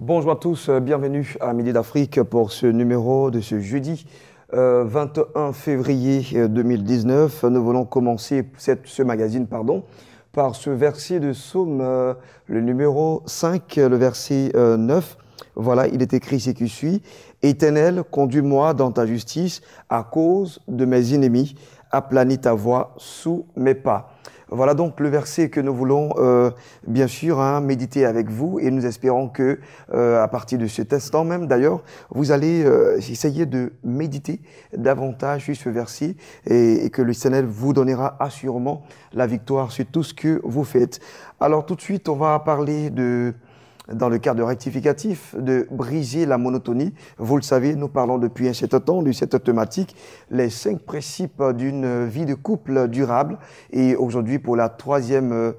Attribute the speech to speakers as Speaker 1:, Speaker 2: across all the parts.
Speaker 1: Bonjour à tous, bienvenue à Midi d'Afrique pour ce numéro de ce jeudi 21 février 2019. Nous voulons commencer ce magazine par ce verset de Psaume, le numéro 5, le verset 9. Voilà, il est écrit ce qui suit. « Éternel, conduis-moi dans ta justice à cause de mes ennemis. Aplanis ta voie sous mes pas. » Voilà donc le verset que nous voulons bien sûr méditer avec vous, et nous espérons que à partir de cet instant même d'ailleurs, vous allez essayer de méditer davantage sur ce verset et que le Seigneur vous donnera assurément la victoire sur tout ce que vous faites. Alors tout de suite, on va parler dans le cadre rectificatif, de briser la monotonie. Vous le savez, nous parlons depuis un certain temps de cette thématique, les 5 principes d'une vie de couple durable. Et aujourd'hui, pour la 3e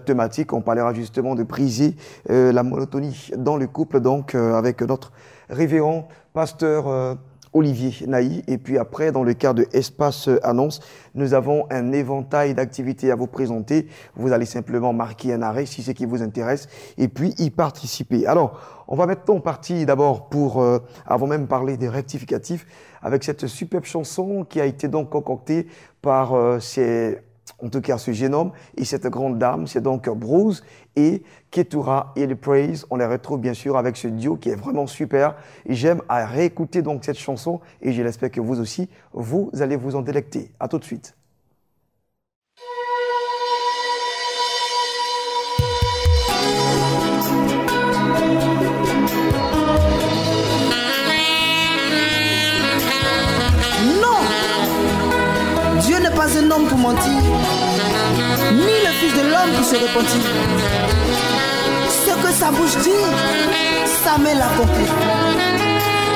Speaker 1: thématique, on parlera justement de briser la monotonie dans le couple, donc avec notre révérend pasteur Olivier Naï. Et puis après, dans le cadre de Espace Annonce, nous avons un éventail d'activités à vous présenter. Vous allez simplement marquer un arrêt si c'est ce qui vous intéresse et puis y participer. Alors, on va maintenant partir d'abord pour, avant même parler des rectificatifs, avec cette superbe chanson qui a été donc concoctée par en tout cas ce jeune homme et cette grande dame. C'est donc Bruce et Ketura et le Praise. On les retrouve bien sûr avec ce duo qui est vraiment super. Et j'aime à réécouter donc cette chanson et je l'espère que vous aussi, vous allez vous en délecter. À tout de suite.
Speaker 2: Dieu n'est pas un homme pour mentir, ni le fils de l'homme pour se repentir. Ce que sa bouche dit, sa main l'accomplit.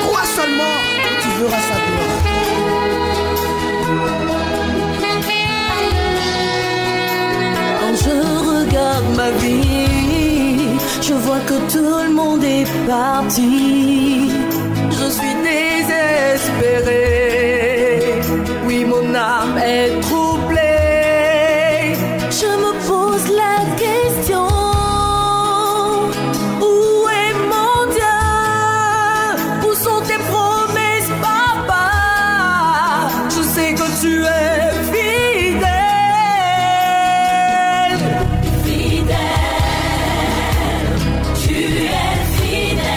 Speaker 2: Crois seulement et tu verras sa gloire.
Speaker 3: Quand je regarde ma vie, je vois que tout le monde est parti. Je suis désespéré. Oui, mon âme est troublée. Je me pose la question: où est mon Dieu? Où sont tes promesses, papa? Je sais que tu es fidèle. Fidèle, tu es fidèle.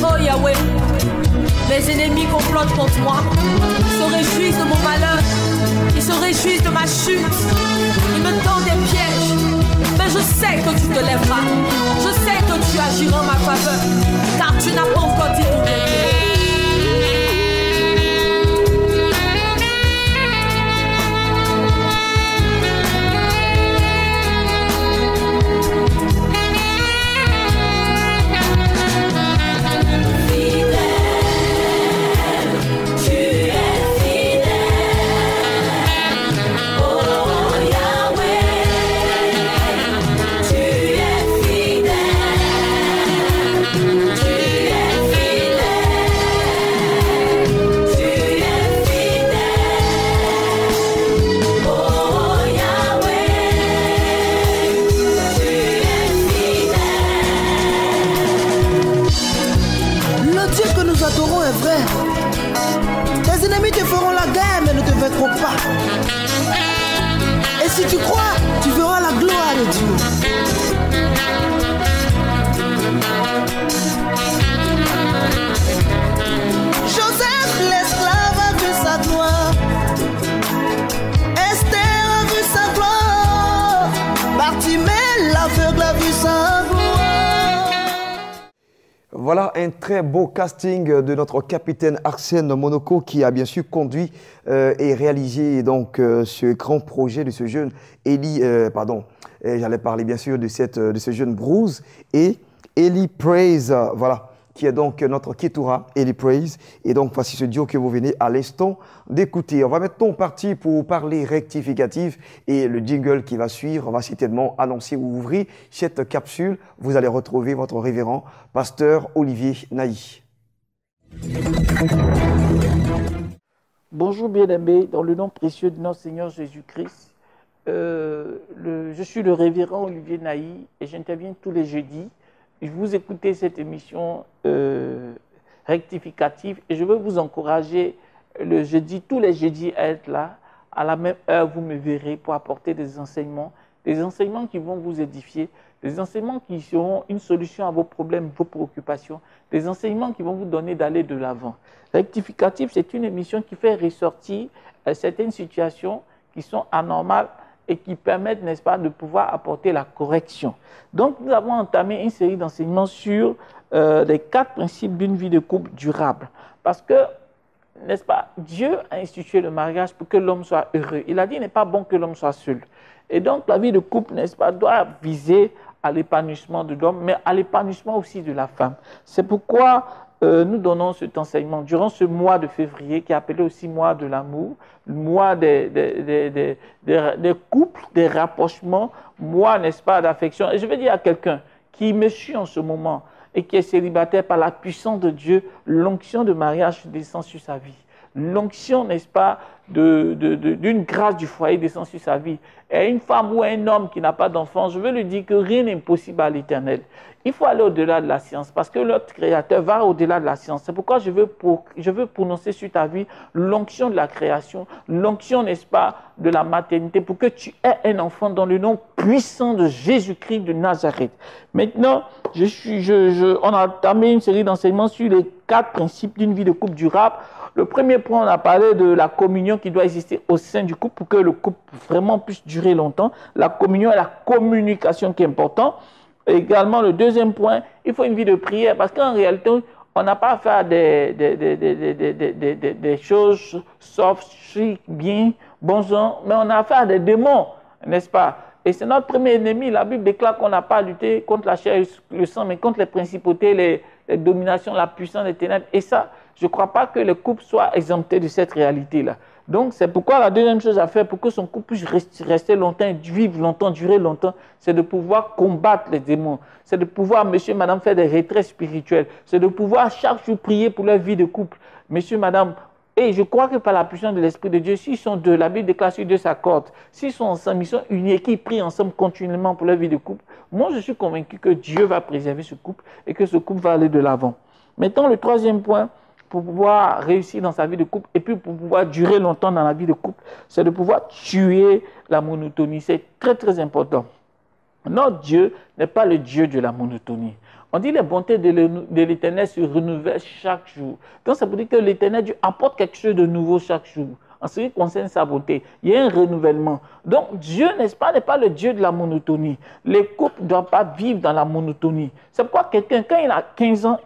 Speaker 3: Oh Yahweh, les ennemis complotent contre moi, ils se réjouissent de mon malheur, ils se réjouissent de ma chute, ils me tendent des pièges, mais je sais que tu te lèveras, je sais que tu agiras en ma faveur, car tu n'as pas encore dit pour m'aider.
Speaker 4: Fidèle, tu es fidèle.
Speaker 2: Bartimée, l'aveugle a vu sa gloire.
Speaker 1: Voilà un très beau casting de notre capitaine Arsène Monoko qui a bien sûr conduit et réalisé donc ce grand projet de ce jeune j'allais parler bien sûr de ce jeune Bruce et Eli Praise, voilà, qui est donc notre Ketura, Eli Praise. Et donc, voici ce duo que vous venez à l'instant d'écouter. On va maintenant partir pour parler rectificatif et le jingle qui va suivre va certainement annoncer ou ouvrir cette capsule. Vous allez retrouver votre révérend, pasteur Olivier Naï.
Speaker 4: Bonjour bien-aimés, dans le nom précieux de notre Seigneur Jésus-Christ. Je suis le révérend Olivier Naï et j'interviens tous les jeudis. Vous écoutez cette émission rectificative et je veux vous encourager tous les jeudis à être là. À la même heure, vous me verrez pour apporter des enseignements qui vont vous édifier, des enseignements qui seront une solution à vos problèmes, vos préoccupations, des enseignements qui vont vous donner d'aller de l'avant. Rectificative, c'est une émission qui fait ressortir certaines situations qui sont anormales et qui permettent, n'est-ce pas, de pouvoir apporter la correction. Donc, nous avons entamé une série d'enseignements sur les 4 principes d'une vie de couple durable. Parce que, n'est-ce pas, Dieu a institué le mariage pour que l'homme soit heureux. Il a dit qu'il n'est pas bon que l'homme soit seul. Et donc, la vie de couple, n'est-ce pas, doit viser à l'épanouissement de l'homme, mais à l'épanouissement aussi de la femme. C'est pourquoi nous donnons cet enseignement durant ce mois de février, qui est appelé aussi mois de l'amour, mois des couples, des rapprochements, mois, n'est-ce pas, d'affection. Et je vais dire à quelqu'un qui me suit en ce moment et qui est célibataire, par la puissance de Dieu, l'onction de mariage descend sur sa vie. L'onction, n'est-ce pas, d'une grâce du foyer descend sur sa vie. Et une femme ou un homme qui n'a pas d'enfant, je veux lui dire que rien n'est impossible à l'Éternel. Il faut aller au-delà de la science parce que notre Créateur va au-delà de la science. C'est pourquoi je veux prononcer sur ta vie l'onction de la création, l'onction, n'est-ce pas, de la maternité pour que tu aies un enfant dans le nom puissant de Jésus-Christ de Nazareth. Maintenant, on a entamé une série d'enseignements sur les 4 principes d'une vie de couple durable. Le premier point, on a parlé de la communion qui doit exister au sein du couple pour que le couple vraiment puisse durer longtemps. La communion et la communication qui est important. Et également, le deuxième point, il faut une vie de prière parce qu'en réalité, on n'a pas à faire des choses soft, chic, bien, bon genre, mais on a affaire à des démons, n'est-ce pas? Et c'est notre premier ennemi. La Bible déclare qu'on n'a pas à lutter contre la chair et le sang, mais contre les principautés, les dominations, la puissance des ténèbres. Et ça, je ne crois pas que le couple soit exempté de cette réalité-là. Donc, c'est pourquoi la deuxième chose à faire pour que son couple puisse rester longtemps, vivre longtemps, durer longtemps, c'est de pouvoir combattre les démons. C'est de pouvoir, monsieur, madame, faire des retraits spirituels. C'est de pouvoir chaque jour prier pour leur vie de couple. Monsieur, madame, et je crois que par la puissance de l'Esprit de Dieu, s'ils sont deux, la Bible déclare sur deux s'accordent. S'ils sont ensemble, ils sont unis et qu'ils prient ensemble continuellement pour leur vie de couple, moi, je suis convaincu que Dieu va préserver ce couple et que ce couple va aller de l'avant. Maintenant, le troisième point, pour pouvoir réussir dans sa vie de couple et puis pour pouvoir durer longtemps dans la vie de couple, c'est de pouvoir tuer la monotonie. C'est très, très important. Notre Dieu n'est pas le Dieu de la monotonie. On dit les bontés de l'Éternel se renouvellent chaque jour. Donc, ça veut dire que l'Éternel Dieu apporte quelque chose de nouveau chaque jour. En ce qui concerne sa beauté, il y a un renouvellement. Donc, Dieu, n'est-ce pas, n'est pas le Dieu de la monotonie. Les couples ne doivent pas vivre dans la monotonie. C'est pourquoi quelqu'un, quand il a 15 ans,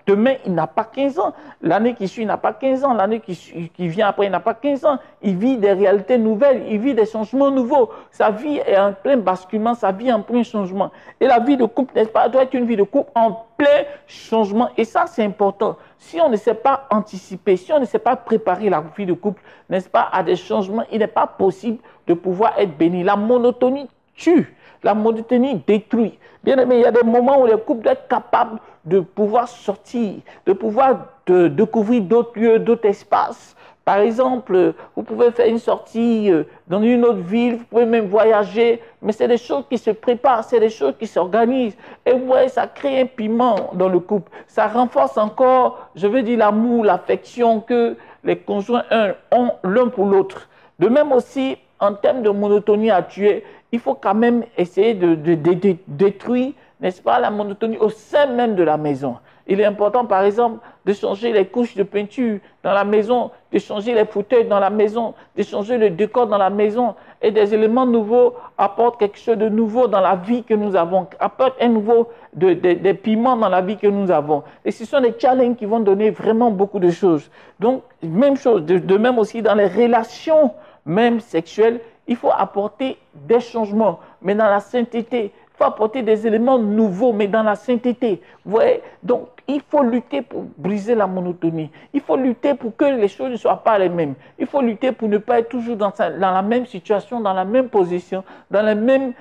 Speaker 4: demain, il n'a pas 15 ans. L'année qui suit, il n'a pas 15 ans. L'année qui vient après, il n'a pas 15 ans. Il vit des réalités nouvelles. Il vit des changements nouveaux. Sa vie est en plein basculement. Sa vie est en plein changement. Et la vie de couple, n'est-ce pas, doit être une vie de couple en plein changement. Et ça, c'est important. Si on ne sait pas anticiper, si on ne sait pas préparer la vie de couple, n'est-ce pas, à des changements, il n'est pas possible de pouvoir être béni. La monotonie tue, la monotonie détruit. Bien aimé, il y a des moments où les couples doivent être capables de pouvoir sortir, de pouvoir découvrir d'autres lieux, d'autres espaces. Par exemple, vous pouvez faire une sortie dans une autre ville, vous pouvez même voyager, mais c'est des choses qui se préparent, c'est des choses qui s'organisent. Et vous voyez, ça crée un piment dans le couple. Ça renforce encore, je veux dire, l'amour, l'affection que les conjoints ont l'un pour l'autre. De même aussi, en termes de monotonie à tuer, il faut quand même essayer de détruire, n'est-ce pas, la monotonie au sein même de la maison. Il est important, par exemple, de changer les couches de peinture dans la maison, de changer les fauteuils dans la maison, de changer le décor dans la maison. Et des éléments nouveaux apportent quelque chose de nouveau dans la vie que nous avons, apportent un nouveau des piments dans la vie que nous avons. Et ce sont des challenges qui vont donner vraiment beaucoup de choses. Donc, même chose, de même aussi dans les relations, même sexuelles, il faut apporter des changements, mais dans la sainteté. Il faut apporter des éléments nouveaux, mais dans la sainteté. Vous voyez? Donc, il faut lutter pour briser la monotonie. Il faut lutter pour que les choses ne soient pas les mêmes. Il faut lutter pour ne pas être toujours dans la même situation, dans la même position, dans le même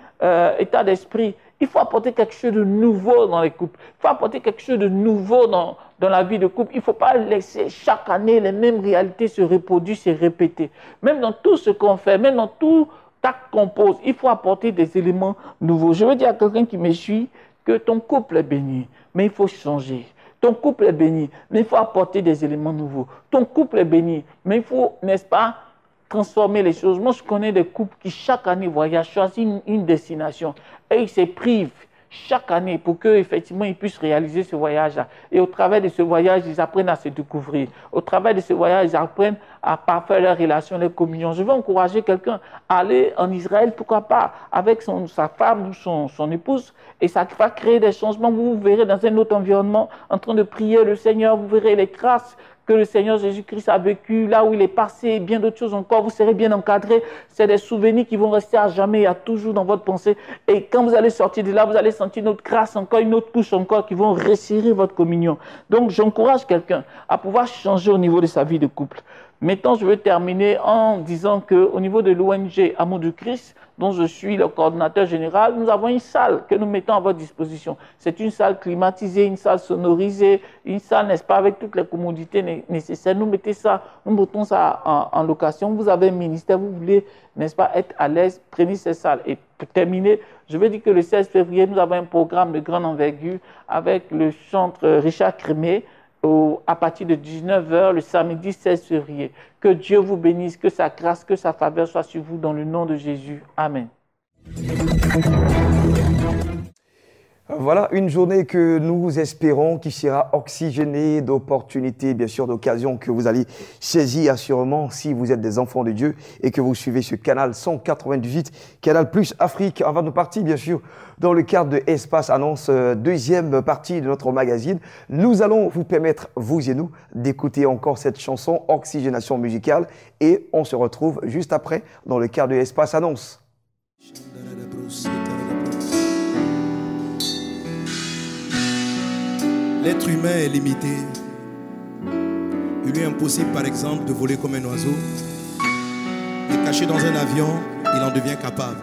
Speaker 4: état d'esprit. Il faut apporter quelque chose de nouveau dans les couples. Il faut apporter quelque chose de nouveau dans la vie de couple. Il ne faut pas laisser chaque année les mêmes réalités se reproduire, se répéter. Même dans tout ce qu'on fait, même dans tout acte qu'on pose, il faut apporter des éléments nouveaux. Je veux dire à quelqu'un qui me suit que ton couple est béni, mais il faut changer. Ton couple est béni, mais il faut apporter des éléments nouveaux. Ton couple est béni, mais il faut, n'est-ce pas, transformer les choses. Moi, je connais des couples qui, chaque année, voyagent, choisissent une destination et ils se privent chaque année pour qu'effectivement ils puissent réaliser ce voyage-là. Et au travers de ce voyage, ils apprennent à se découvrir. Au travers de ce voyage, ils apprennent à parfaire leurs relations, leurs communions. Je veux encourager quelqu'un à aller en Israël, pourquoi pas, avec sa femme ou son épouse, et ça va créer des changements. Vous vous verrez dans un autre environnement, en train de prier le Seigneur, vous verrez les grâces que le Seigneur Jésus-Christ a vécu, là où il est passé, bien d'autres choses encore, vous serez bien encadré. C'est des souvenirs qui vont rester à jamais, il y a toujours dans votre pensée. Et quand vous allez sortir de là, vous allez sentir une autre grâce encore, une autre couche encore qui vont resserrer votre communion. Donc j'encourage quelqu'un à pouvoir changer au niveau de sa vie de couple. Maintenant, je veux terminer en disant qu'au niveau de l'ONG Amour du Christ, dont je suis le coordinateur général, nous avons une salle que nous mettons à votre disposition. C'est une salle climatisée, une salle sonorisée, une salle, n'est-ce pas, avec toutes les commodités nécessaires. Nous mettons ça en location. Vous avez un ministère, vous voulez, n'est-ce pas, être à l'aise, prenez cette salle. Et pour terminer, je veux dire que le 16 février, nous avons un programme de grande envergure avec le chantre Richard Crémé, à partir de 19 h le samedi 16 février. Que Dieu vous bénisse, que sa grâce, que sa faveur soit sur vous dans le nom de Jésus. Amen.
Speaker 1: Voilà une journée que nous espérons qui sera oxygénée d'opportunités, bien sûr, d'occasions que vous allez saisir assurément si vous êtes des enfants de Dieu et que vous suivez ce canal 198, Canal Plus Afrique. Avant de partir, bien sûr, dans le cadre de Espace Annonce, deuxième partie de notre magazine, nous allons vous permettre, vous et nous, d'écouter encore cette chanson Oxygénation musicale et on se retrouve juste après dans le cadre de Espace Annonce.
Speaker 5: L'être humain est limité. Il lui est impossible, par exemple, de voler comme un oiseau. Et caché dans un avion, il en devient capable.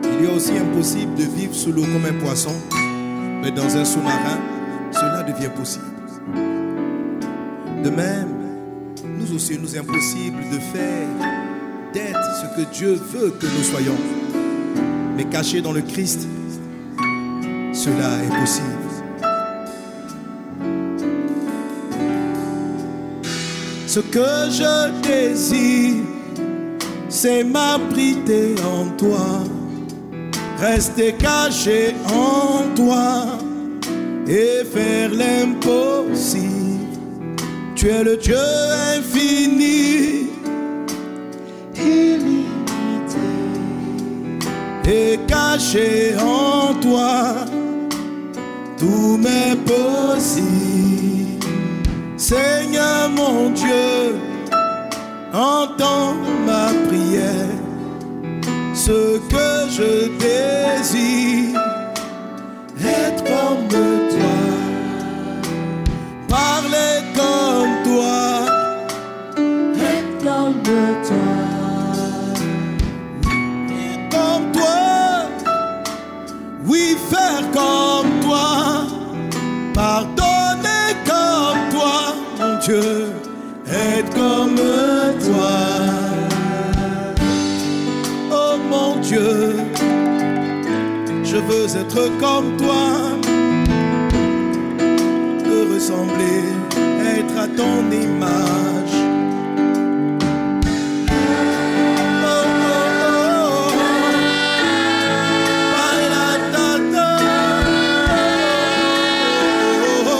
Speaker 5: Il lui est aussi impossible de vivre sous l'eau comme un poisson. Mais dans un sous-marin, cela devient possible. De même, nous aussi, il nous est impossible de faire, d'être ce que Dieu veut que nous soyons. Mais caché dans le Christ, cela est possible. Ce que je désire, c'est m'abriter en toi, rester caché en toi et faire l'impossible. Tu es le Dieu infini, illimité, et caché en toi, tout m'est possible. Seigneur mon Dieu, entends ma prière. Ce que je désire, être comme toi, parler comme toi, être comme toi, comme toi, oui, faire comme toi, pardonner comme toi, mon Dieu, être comme toi. Oh mon Dieu, je veux être comme toi, te ressembler, être à ton image. Oh,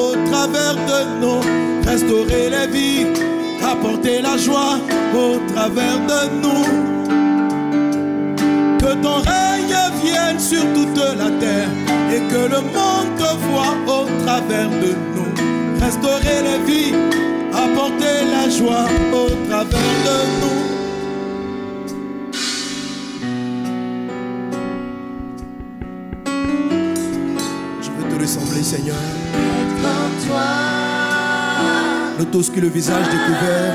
Speaker 5: au travers de nous, restaurer les vies, apporter la joie au travers de nous. Que ton règne vienne sur toute la terre et que le monde te voie au travers de nous. Restaurer les vies, apporter la joie au travers de nous. Je veux te ressembler, Seigneur.
Speaker 3: Comme toi.
Speaker 5: Nous tous qui le visage découvert,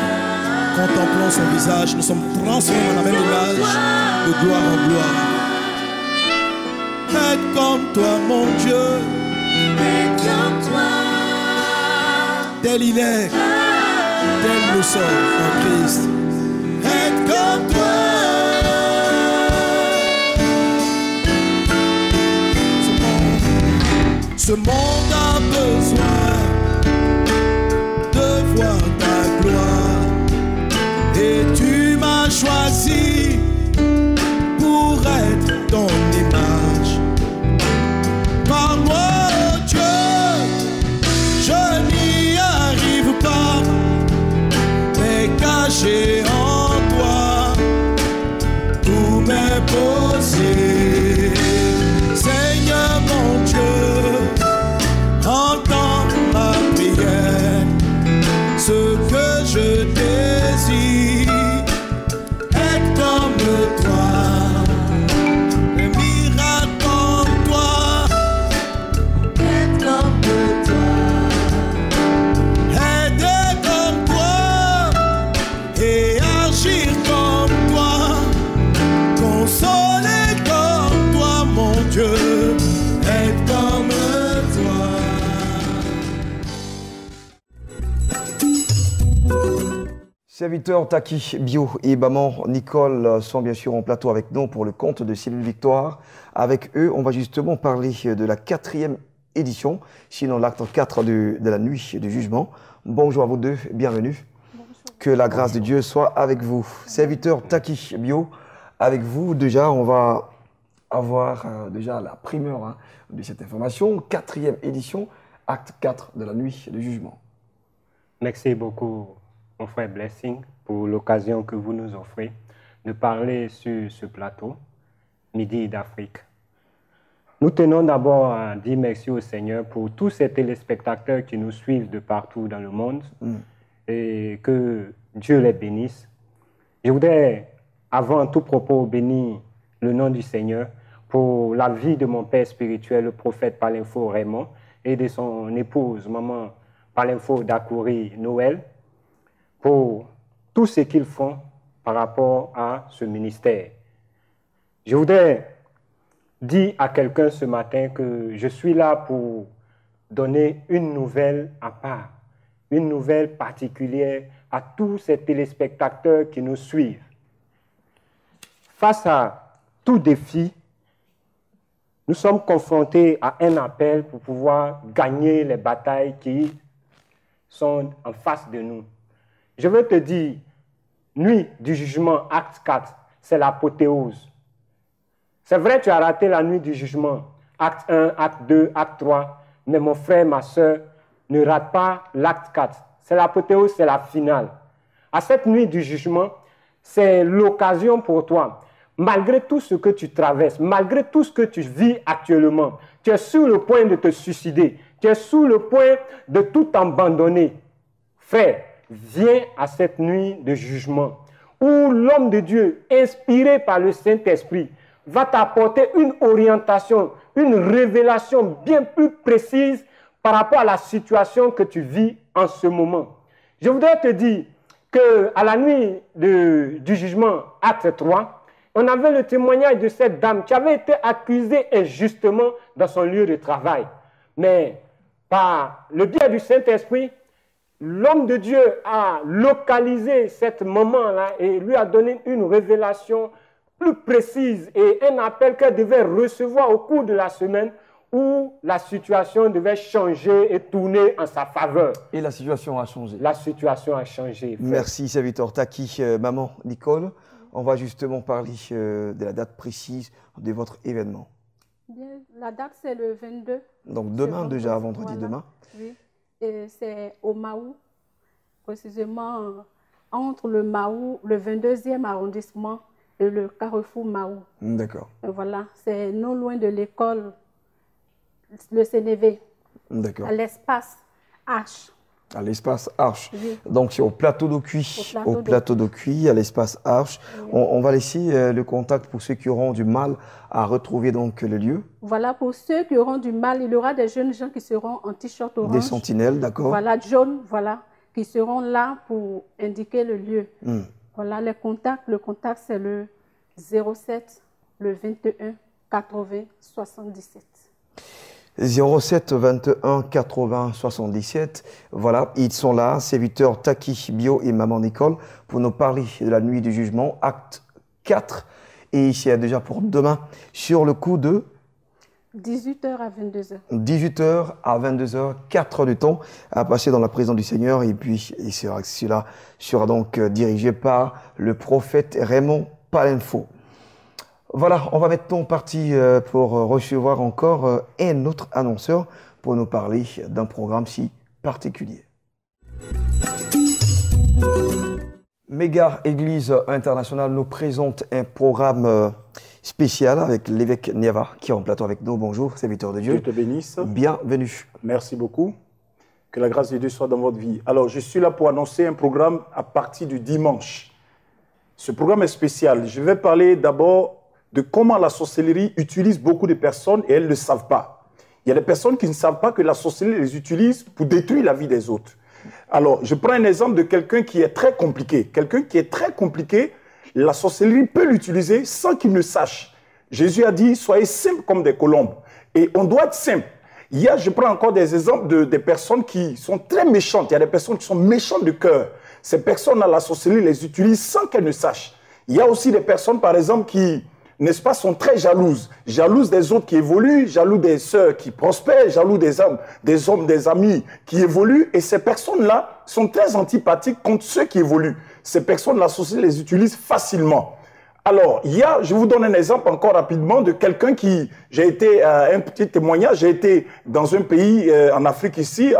Speaker 5: contemplons son visage, nous sommes transformés dans la même image, de gloire en gloire. Être comme toi, mon Dieu.
Speaker 3: Être comme toi.
Speaker 5: Tel il est, tel nous sommes en Christ. Être comme toi. Ce monde a besoin de voir ta gloire. Et tu m'as choisi pour être ton image. Parle-moi, oh Dieu, je n'y arrive pas, mais caché en toi, tout m'est possible. Seigneur mon Dieu, entends ma prière, ce que je désire, être comme toi, un miracle comme toi,
Speaker 3: Être comme toi.
Speaker 5: aider comme toi et agir comme toi, consoler comme toi, mon Dieu, être comme toi.
Speaker 1: Serviteurs Taki Bio et maman Nicole sont bien sûr en plateau avec nous pour le compte de Cellule Victoire. Avec eux, on va justement parler de la 4e édition, sinon l'acte 4 de la nuit du jugement. Bonjour à vous deux, bienvenue. Bonjour. Que la grâce de Dieu soit avec vous. Serviteurs Taki Bio, avec vous déjà, on va avoir déjà la primeur de cette information. 4e édition, acte 4 de la nuit du jugement.
Speaker 6: Merci beaucoup, mon frère Blessing, pour l'occasion que vous nous offrez de parler sur ce plateau, Midi d'Afrique. Nous tenons d'abord à dire merci au Seigneur pour tous ces téléspectateurs qui nous suivent de partout dans le monde et que Dieu les bénisse. Je voudrais, avant tout propos, bénir le nom du Seigneur pour la vie de mon père spirituel, le prophète Palinfo Raymond, et de son épouse, maman Palinfo Dakouri Noël, pour tout ce qu'ils font par rapport à ce ministère. Je voudrais dire à quelqu'un ce matin que je suis là pour donner une nouvelle à part, une nouvelle particulière à tous ces téléspectateurs qui nous suivent. Face à tout défi, nous sommes confrontés à un appel pour pouvoir gagner les batailles qui sont en face de nous. Je veux te dire, nuit du jugement, acte 4, c'est l'apothéose. C'est vrai, tu as raté la nuit du jugement, acte 1, acte 2, acte 3, mais mon frère, ma soeur, ne rate pas l'acte 4. C'est l'apothéose, c'est la finale. À cette nuit du jugement, c'est l'occasion pour toi, malgré tout ce que tu traverses, malgré tout ce que tu vis actuellement, tu es sur le point de te suicider, tu es sur le point de tout abandonner. Frère, viens à cette nuit de jugement où l'homme de Dieu, inspiré par le Saint-Esprit, va t'apporter une orientation, une révélation bien plus précise par rapport à la situation que tu vis en ce moment. Je voudrais te dire qu'à la nuit du jugement, acte 3, on avait le témoignage de cette dame qui avait été accusée injustement dans son lieu de travail. Mais par le biais du Saint-Esprit, l'homme de Dieu a localisé cette maman-là et lui a donné une révélation plus précise et un appel qu'elle devait recevoir au cours de la semaine où la situation devait changer et tourner en sa faveur.
Speaker 1: Et la situation a changé.
Speaker 6: La situation a changé. Frère.
Speaker 1: Merci, serviteur Taki. Maman Nicole, on va justement parler de la date précise de votre événement.
Speaker 7: Bien, la date c'est le 22.
Speaker 1: Donc demain déjà, vendredi
Speaker 7: voilà.
Speaker 1: demain.
Speaker 7: Oui. C'est au Mahou, précisément entre le Mahou, le 22e arrondissement et le carrefour Mahou.
Speaker 1: D'accord.
Speaker 7: Voilà, c'est non loin de l'école, le CNV.
Speaker 1: D'accord.
Speaker 7: À l'espace Arche.
Speaker 1: À l'espace Arche.
Speaker 7: Oui.
Speaker 1: Donc c'est au plateau d'Aucuy. Au plateau d'Aucuy, à l'espace Arche. Oui. On va laisser le contact pour ceux qui auront du mal à retrouver donc le lieu.
Speaker 7: Voilà, pour ceux qui auront du mal, il y aura des jeunes gens qui seront en t-shirt orange.
Speaker 1: Des sentinelles, d'accord.
Speaker 7: Voilà, jaune, voilà, qui seront là pour indiquer le lieu. Voilà, les contacts. Le contact, c'est le 07, le 21, 80, 77.
Speaker 1: 07 21 80 77. Voilà, ils sont là, serviteurs Taki, Bio et Maman Nicole, pour nous parler de la nuit du jugement, acte 4. Et ici, déjà pour demain, sur le coup de
Speaker 7: 18h à 22h.
Speaker 1: 18h à 22h, 4 heures de temps à passer dans la présence du Seigneur. Et puis, cela sera donc dirigé par le prophète Raymond Palenfo. Voilà, on va maintenant partir pour recevoir encore un autre annonceur pour nous parler d'un programme si particulier. Méga Église Internationale nous présente un programme spécial avec l'évêque Niava qui est en plateau avec nous. Bonjour, serviteur de Dieu.
Speaker 8: Dieu te bénisse.
Speaker 1: Bienvenue.
Speaker 8: Merci beaucoup. Que la grâce de Dieu soit dans votre vie. Alors, je suis là pour annoncer un programme à partir du dimanche. Ce programme est spécial. Je vais parler d'abord de comment la sorcellerie utilise beaucoup de personnes et elles ne le savent pas. Il y a des personnes qui ne savent pas que la sorcellerie les utilise pour détruire la vie des autres. Alors, je prends un exemple de quelqu'un qui est très compliqué. Quelqu'un qui est très compliqué, la sorcellerie peut l'utiliser sans qu'il ne sache. Jésus a dit, soyez simples comme des colombes. Et on doit être simple. Je prends encore des exemples de personnes qui sont très méchantes. Il y a des personnes qui sont méchantes de cœur. Ces personnes-là, la sorcellerie les utilise sans qu'elles ne sachent. Il y a aussi des personnes, par exemple, qui, n'est-ce pas, sont très jalouses. Jalouses des autres qui évoluent, jaloux des sœurs qui prospèrent, jaloux des hommes, des amis qui évoluent. Et ces personnes-là sont très antipathiques contre ceux qui évoluent. Ces personnes, la sorcellerie les utilise facilement. Alors, je vous donne un exemple encore rapidement de quelqu'un qui, un petit témoignage, j'ai été dans un pays en Afrique ici,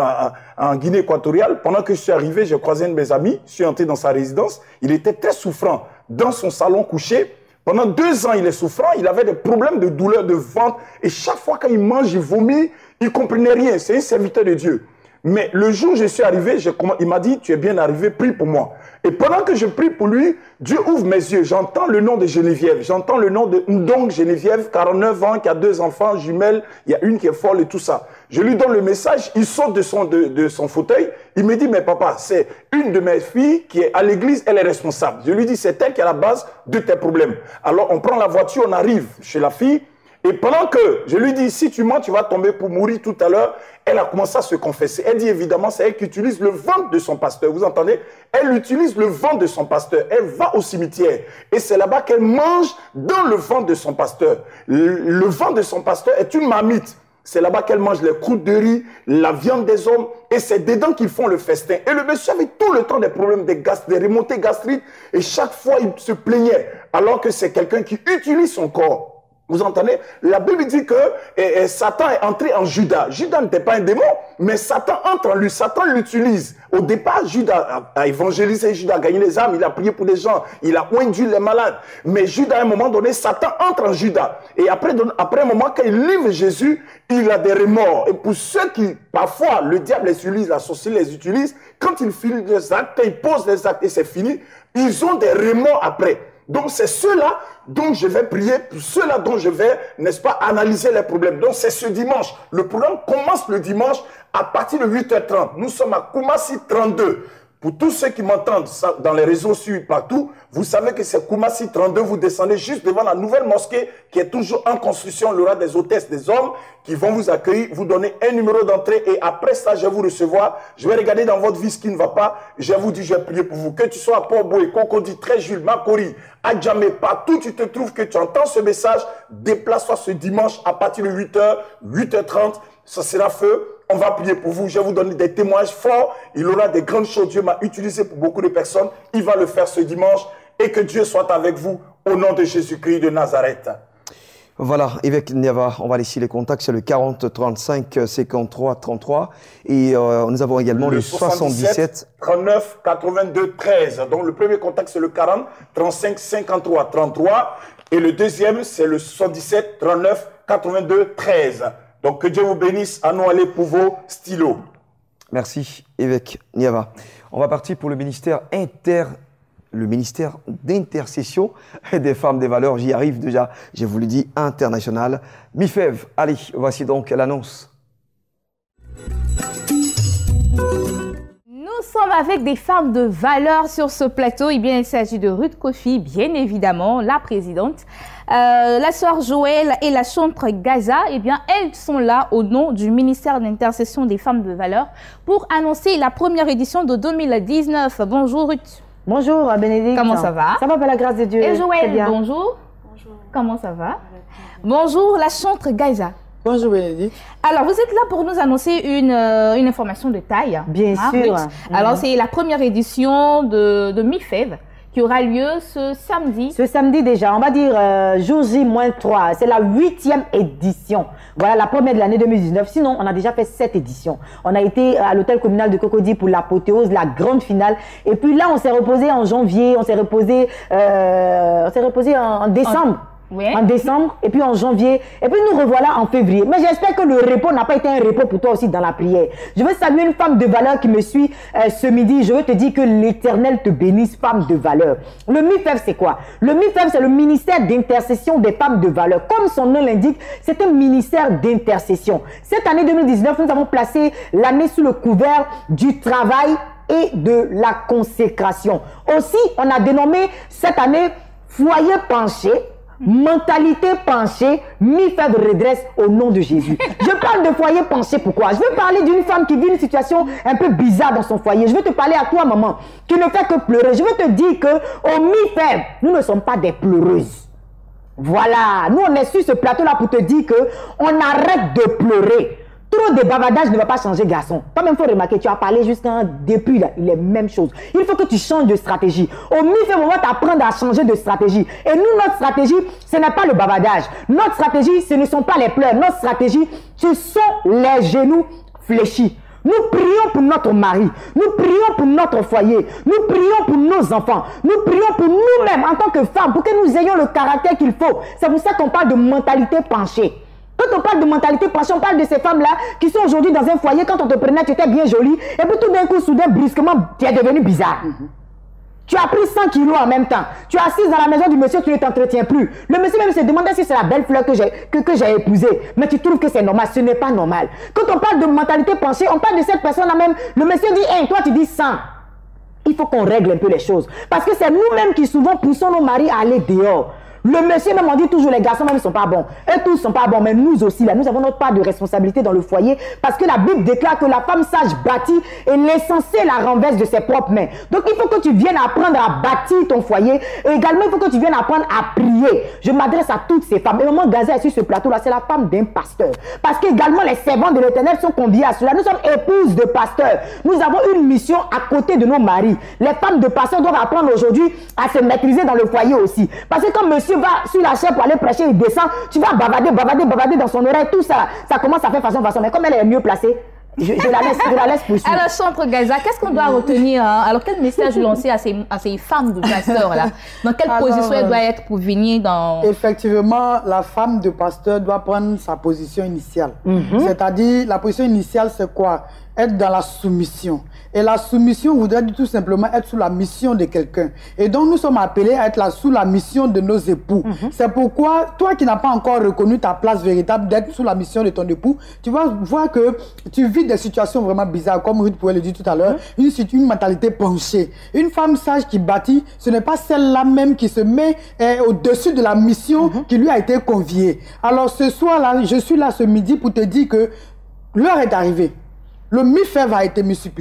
Speaker 8: en Guinée équatoriale. Pendant que je suis arrivé, j'ai croisé un de mes amis, je suis entré dans sa résidence. Il était très souffrant dans son salon couché. Pendant 2 ans, il est souffrant, il avait des problèmes de douleur de ventre. Et chaque fois qu'il mange, il vomit, il ne comprenait rien. C'est un serviteur de Dieu. Mais le jour où je suis arrivé, il m'a dit, tu es bien arrivé, prie pour moi. Et pendant que je prie pour lui, Dieu ouvre mes yeux. J'entends le nom de Geneviève. J'entends le nom de Ndong Geneviève, 49 ans, qui a 2 enfants jumelles. Il y a une qui est folle et tout ça. Je lui donne le message. Il saute de son fauteuil. Il me dit, mais papa, c'est une de mes filles qui est à l'église, elle est responsable. Je lui dis, c'est elle qui est à la base de tes problèmes. Alors, on prend la voiture, on arrive chez la fille. Et pendant que je lui dis, si tu mens, tu vas tomber pour mourir tout à l'heure, elle a commencé à se confesser. Elle dit évidemment, c'est elle qui utilise le ventre de son pasteur. Vous entendez? Elle utilise le ventre de son pasteur. Elle va au cimetière. Et c'est là-bas qu'elle mange dans le ventre de son pasteur. Le ventre de son pasteur est une marmite. C'est là-bas qu'elle mange les croûtes de riz, la viande des hommes. Et c'est dedans qu'ils font le festin. Et le monsieur avait tout le temps des problèmes des remontées gastriques. Et chaque fois, il se plaignait. Alors que c'est quelqu'un qui utilise son corps. Vous entendez? La Bible dit que Satan est entré en Judas. Judas n'était pas un démon, mais Satan entre en lui. Satan l'utilise. Au départ, Judas a évangélisé, Judas a gagné les âmes, il a prié pour les gens, il a oindu les malades. Mais Judas, à un moment donné, Satan entre en Judas. Et après un moment, quand il livre Jésus, il a des remords. Et pour ceux qui, parfois, le diable les utilise, la sorcellerie les utilise, quand ils finissent les actes, quand ils posent les actes et c'est fini, ils ont des remords après. Donc, c'est ceux-là dont je vais prier, ceux-là dont je vais, n'est-ce pas, analyser les problèmes. Donc, c'est ce dimanche. Le programme commence le dimanche à partir de 8h30. Nous sommes à Koumassi 32. Pour tous ceux qui m'entendent dans les réseaux sociaux partout, vous savez que c'est Koumassi 32. Vous descendez juste devant la nouvelle mosquée qui est toujours en construction. Il y aura des hôtesses, des hommes qui vont vous accueillir, vous donner un numéro d'entrée et après ça, je vais vous recevoir. Je vais regarder dans votre vie ce qui ne va pas. Je vais vous dire, je vais prier pour vous. Que tu sois à Port-Boué, Cocody, Tréjules, Makori, Adjamé, partout tu te trouves, que tu entends ce message, déplace-toi ce dimanche à partir de 8h, 8h30. Ça sera feu. On va prier pour vous. Je vais vous donner des témoignages forts. Il aura des grandes choses. Dieu m'a utilisé pour beaucoup de personnes. Il va le faire ce dimanche. Et que Dieu soit avec vous au nom de Jésus-Christ de Nazareth.
Speaker 1: Voilà, avec Niava, on va laisser les contacts, c'est le 40 35 53 33 et nous avons également le 77
Speaker 8: 39 82 13. Donc le premier contact c'est le 40 35 53 33 et le deuxième c'est le 77 39 82 13. Donc que Dieu vous bénisse, à nous aller pour vos stylos.
Speaker 1: Merci évêque Niava. On va partir pour le ministère d'intercession des femmes des valeurs. J'y arrive déjà, je vous le dis, international. MIFEV, allez, voici donc l'annonce.
Speaker 9: Nous sommes avec des femmes de valeur sur ce plateau. Eh bien, il s'agit de Ruth Kofi, bien évidemment, la présidente. La sœur Joël et la chantre Gaza, eh bien, elles sont là au nom du ministère d'intercession des femmes de valeur pour annoncer la première édition de 2019. Bonjour Ruth.
Speaker 10: Bonjour Bénédicte.
Speaker 9: Comment ça va?
Speaker 10: Ça va par la grâce de Dieu.
Speaker 9: Et Joël, bonjour. Bonjour. Comment ça va? Bonjour la chantre Gaza.
Speaker 10: Bonjour Bénédicte.
Speaker 9: Alors, vous êtes là pour nous annoncer une information de taille.
Speaker 10: Bien sûr.
Speaker 9: Alors, c'est la première édition de MIFEV qui aura lieu ce samedi.
Speaker 10: Ce samedi déjà, on va dire jour J-3. C'est la 8e édition. Voilà, la première de l'année 2019. Sinon, on a déjà fait 7 éditions. On a été à l'hôtel communal de Cocody pour l'apothéose, la grande finale. Et puis là, on s'est reposé en janvier, on s'est reposé en décembre.
Speaker 9: Oui.
Speaker 10: En décembre, et puis en janvier, et puis nous revoilà en février. Mais j'espère que le repos n'a pas été un repos pour toi aussi dans la prière. Je veux saluer une femme de valeur qui me suit ce midi. Je veux te dire que l'Éternel te bénisse, femme de valeur. Le MIFEV, c'est quoi? Le MIFEV, c'est le ministère d'intercession des femmes de valeur. Comme son nom l'indique, c'est un ministère d'intercession. Cette année 2019, nous avons placé l'année sous le couvert du travail et de la consécration. Aussi, on a dénommé cette année foyer penché, mentalité penchée, MIFEV redresse au nom de Jésus. Je parle de foyer penché, pourquoi? Je veux parler d'une femme qui vit une situation un peu bizarre dans son foyer. Je veux te parler à toi, maman, qui ne fait que pleurer. Je veux te dire qu'au MIFEV, nous ne sommes pas des pleureuses. Voilà, nous on est sur ce plateau-là pour te dire qu'on arrête de pleurer. Trop de bavardage ne va pas changer, garçon. Toi-même, il faut remarquer, tu as parlé jusqu'à depuis, là, il est même chose. Il faut que tu changes de stratégie. Au MIFEV, on va t'apprendre à changer de stratégie. Et nous, notre stratégie, ce n'est pas le bavardage. Notre stratégie, ce ne sont pas les pleurs. Notre stratégie, ce sont les genoux fléchis. Nous prions pour notre mari, nous prions pour notre foyer, nous prions pour nos enfants, nous prions pour nous-mêmes en tant que femmes, pour que nous ayons le caractère qu'il faut. C'est pour ça qu'on parle de mentalité penchée. Quand on parle de mentalité penchée, on parle de ces femmes-là qui sont aujourd'hui dans un foyer. Quand on te prenait, tu étais bien jolie. Et puis tout d'un coup, soudain, brusquement, tu es devenu bizarre. Tu as pris 100 kilos en même temps. Tu es assise dans la maison du monsieur, tu ne t'entretiens plus. Le monsieur même se demandait si c'est la belle fleur que j'ai épousée. Mais tu trouves que c'est normal. Ce n'est pas normal. Quand on parle de mentalité penchée, on parle de cette personne-là même. Le monsieur dit 1, toi tu dis 100. Il faut qu'on règle un peu les choses. Parce que c'est nous-mêmes qui souvent poussons nos maris à aller dehors. Le monsieur même, on dit toujours, les garçons même ne sont pas bons. Eux tous ne sont pas bons, mais nous aussi, là, nous avons notre part de responsabilité dans le foyer parce que la Bible déclare que la femme sage bâtit et l'essentiel la renverse de ses propres mains. Donc, il faut que tu viennes apprendre à bâtir ton foyer. Et également, il faut que tu viennes apprendre à prier. Je m'adresse à toutes ces femmes. Et maman Gaza est sur ce plateau-là, c'est la femme d'un pasteur. Parce qu'également, les servantes de l'Éternel sont conviées à cela. Nous sommes épouses de pasteurs. Nous avons une mission à côté de nos maris. Les femmes de pasteurs doivent apprendre aujourd'hui à se maîtriser dans le foyer aussi. Parce que comme monsieur va sur la chaise pour aller prêcher, il descend, tu vas bavarder dans son oreille, tout ça, ça commence à faire façon. Mais comme elle est mieux placée, je la laisse poursuivre.
Speaker 9: Alors, chantre Gaza, qu'est-ce qu'on doit retenir? Alors, quel message lancer à ces femmes de pasteur là? Dans quelle position elle doit être pour venir dans...
Speaker 11: Effectivement, la femme de pasteur doit prendre sa position initiale. C'est-à-dire, la position initiale, c'est quoi? Être dans la soumission. Et la soumission voudrait dire tout simplement être sous la mission de quelqu'un. Et donc, nous sommes appelés à être là sous la mission de nos époux. C'est pourquoi, toi qui n'as pas encore reconnu ta place véritable d'être sous la mission de ton époux, tu vas voir que tu vis des situations vraiment bizarres, comme Ruth pouvait le dire tout à l'heure, une mentalité penchée. Une femme sage qui bâtit, ce n'est pas celle-là même qui se met au-dessus de la mission qui lui a été confiée. Alors, ce soir-là, je suis là ce midi pour te dire que l'heure est arrivée. le mi-fer va être mis sur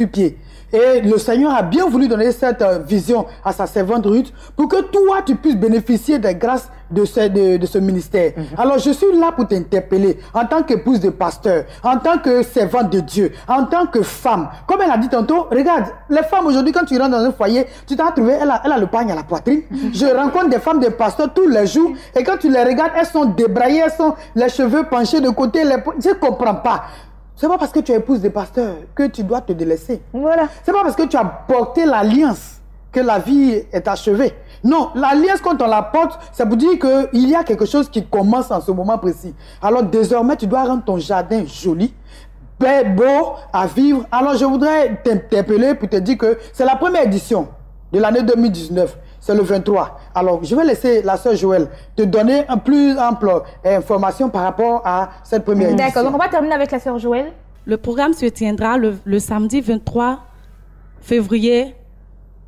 Speaker 11: pied. Et le Seigneur a bien voulu donner cette vision à sa servante Ruth pour que toi, tu puisses bénéficier des grâces de ce ministère. Alors, je suis là pour t'interpeller en tant qu'épouse de pasteur, en tant que servante de Dieu, en tant que femme. Comme elle a dit tantôt, regarde, les femmes aujourd'hui, quand tu rentres dans un foyer, tu t'as trouvé, elle a le pagne à la poitrine. Je rencontre des femmes de pasteurs tous les jours et quand tu les regardes, elles sont débraillées, elles sont les cheveux penchés de côté. Je ne comprends pas. C'est pas parce que tu es épouse de pasteur que tu dois te délaisser. Voilà. C'est pas parce que tu as porté l'alliance que la vie est achevée. Non, l'alliance quand on la porte, ça veut dire qu'il y a quelque chose qui commence en ce moment précis. Alors désormais, tu dois rendre ton jardin joli, beau à vivre. Alors je voudrais t'interpeller pour te dire que c'est la première édition de l'année 2019. C'est le 23. Alors, je vais laisser la sœur Joëlle te donner un plus ample information par rapport à cette première édition.
Speaker 9: D'accord, donc on va terminer avec la sœur Joëlle.
Speaker 12: Le programme se tiendra le samedi 23 février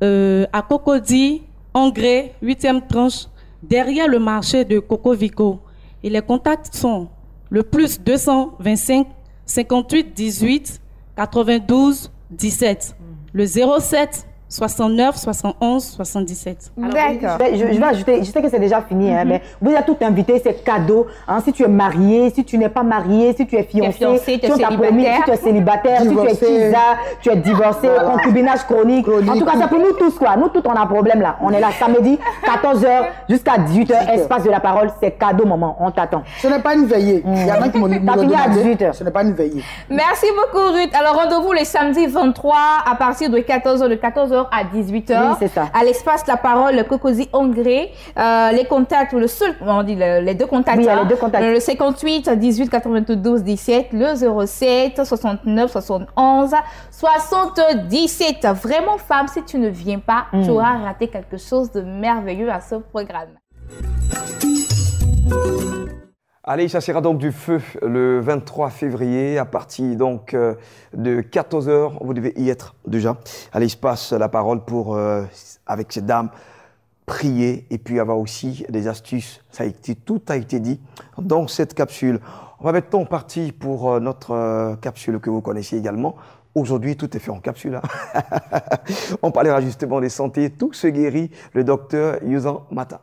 Speaker 12: à Cocody, Angré, 8e tranche, derrière le marché de Cocovico. Et les contacts sont le plus 225 58 18 92 17, le 07 69 71 77.
Speaker 10: D'accord. Je vais ajouter, je sais que c'est déjà fini, hein, mais vous êtes tout invité, c'est cadeau. Hein, si tu es marié, si tu n'es pas marié, si tu es fiancé, si tu es célibataire, si tu es kisa, tu es divorcé, concubinage chronique. En tout cas, c'est pour nous tous, quoi. Nous tous, on a un problème là. On est là samedi, 14h jusqu'à 18h, espace de la parole, c'est cadeau, maman. On t'attend.
Speaker 11: Ce n'est pas une veillée. Il y en a qui m'ont dit à 18h. Ce n'est pas une veillée.
Speaker 9: Merci beaucoup, Ruth. Alors, rendez-vous le samedi 23 à partir de 14h, de 14h à 18h. Oui, c'est ça. À l'espace La Parole, Cocody Angré. Les contacts, le seul, on dit les deux contacts. Oui, les deux contacts. Le 58 18 92 17, le 07 69 71 77. Vraiment, femme, si tu ne viens pas, tu auras raté quelque chose de merveilleux à ce programme.
Speaker 1: Allez, ça sera donc du feu le 23 février à partir donc de 14h. Vous devez y être déjà. Allez, il se passe la parole pour, avec ces dames, prier et puis avoir aussi des astuces. Tout a été dit dans cette capsule. On va maintenant partir pour notre capsule que vous connaissez également. Aujourd'hui, tout est fait en capsule. Hein. On parlera justement des santé. Tout se guérit. Le docteur Yuzan Mata.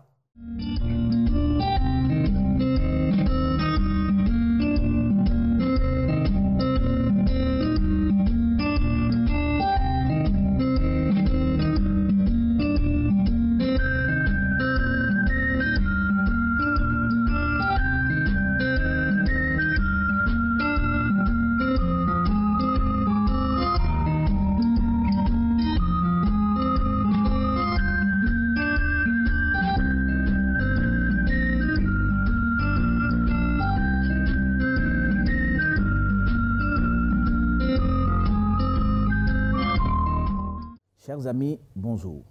Speaker 13: Chers amis, bonjour.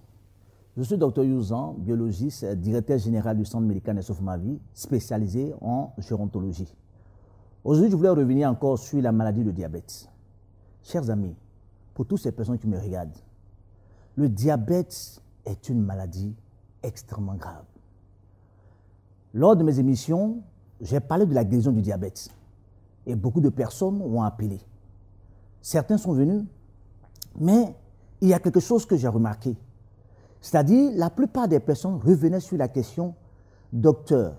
Speaker 13: Je suis Dr Yuzan, biologiste, directeur général du Centre médical de Sauf Ma Vie, spécialisé en gérontologie. Aujourd'hui, je voulais revenir encore sur la maladie du diabète. Chers amis, pour toutes ces personnes qui me regardent, le diabète est une maladie extrêmement grave. Lors de mes émissions, j'ai parlé de la guérison du diabète et beaucoup de personnes ont appelé. Certains sont venus, mais il y a quelque chose que j'ai remarqué. C'est-à-dire, la plupart des personnes revenaient sur la question « Docteur,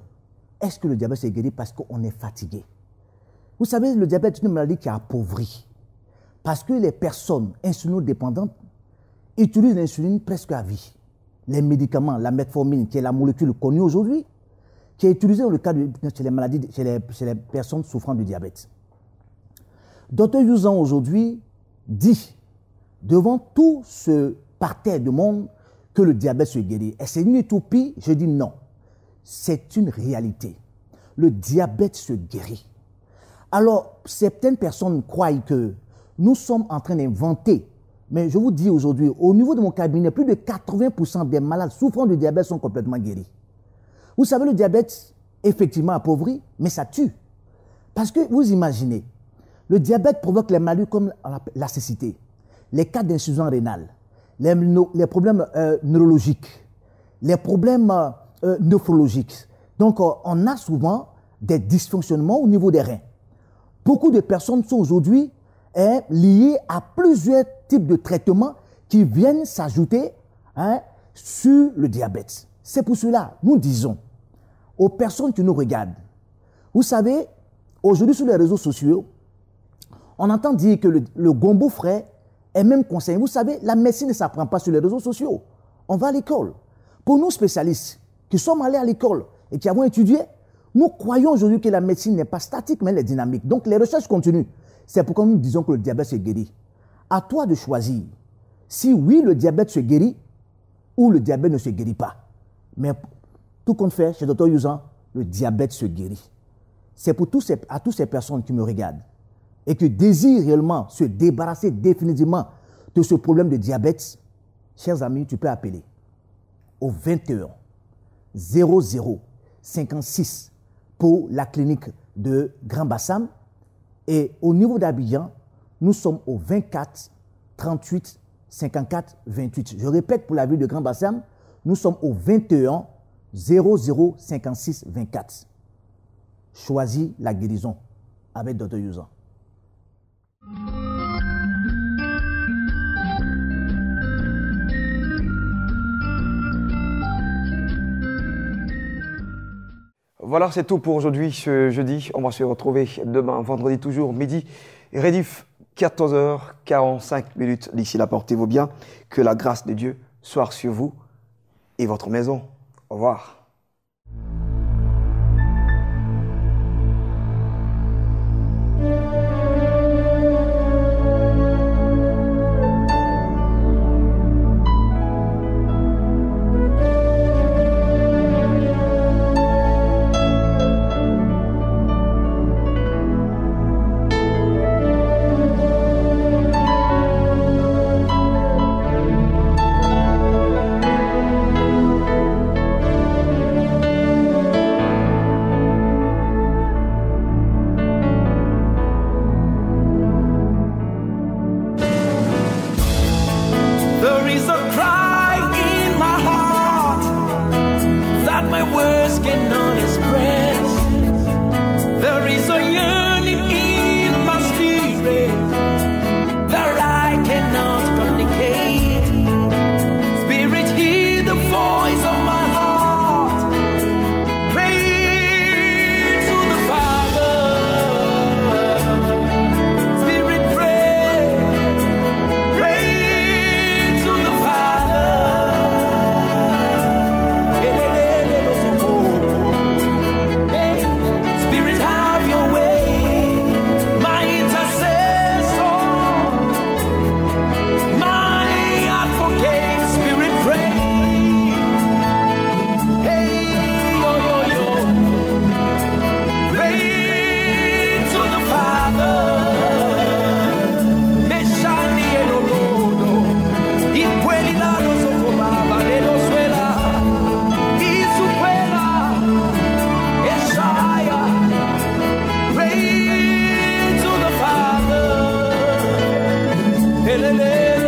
Speaker 13: est-ce que le diabète est guéri parce qu'on est fatigué ?» Vous savez, le diabète est une maladie qui appauvrit. Parce que les personnes insulinodépendantes utilisent l'insuline presque à vie. Les médicaments, la metformine, qui est la molécule connue aujourd'hui, qui est utilisée dans le cas chez les maladies, chez les personnes souffrant du diabète. Dr Yuzan aujourd'hui dit devant tout ce parterre de monde que le diabète se guérit. Et c'est une utopie, je dis non. C'est une réalité. Le diabète se guérit. Alors, certaines personnes croient que nous sommes en train d'inventer. Mais je vous dis aujourd'hui, au niveau de mon cabinet, plus de 80% des malades souffrant du diabète sont complètement guéris. Vous savez, le diabète, effectivement, appauvrit, mais ça tue. Parce que vous imaginez, le diabète provoque les maladies comme la cécité, les cas d'insuffisance rénale, les problèmes neurologiques, les problèmes nephrologiques. Donc, on a souvent des dysfonctionnements au niveau des reins. Beaucoup de personnes sont aujourd'hui est lié à plusieurs types de traitements qui viennent s'ajouter sur le diabète. C'est pour cela, nous disons aux personnes qui nous regardent, vous savez, aujourd'hui sur les réseaux sociaux, on entend dire que le gombo frais est même conseillé. Vous savez, la médecine ne s'apprend pas sur les réseaux sociaux. On va à l'école. Pour nous spécialistes qui sommes allés à l'école et qui avons étudié, nous croyons aujourd'hui que la médecine n'est pas statique, mais elle est dynamique. Donc les recherches continuent. C'est pourquoi nous disons que le diabète se guérit. À toi de choisir si oui, le diabète se guérit ou le diabète ne se guérit pas. Mais tout compte fait, chez Dr Yuzan, le diabète se guérit. C'est pour à toutes ces personnes qui me regardent et qui désirent réellement se débarrasser définitivement de ce problème de diabète. Chers amis, tu peux appeler au 21 00 56 pour la clinique de Grand Bassam. Et au niveau d'Abidjan, nous sommes au 24 38 54 28. Je répète pour la ville de Grand Bassam, nous sommes au 21 00 56 24. Choisis la guérison avec Dr Yuzan.
Speaker 1: Voilà, c'est tout pour aujourd'hui, ce jeudi. On va se retrouver demain, vendredi toujours, midi. Rediff, 14h45. D'ici là, portez-vous bien. Que la grâce de Dieu soit sur vous et votre maison. Au revoir.
Speaker 14: Elele.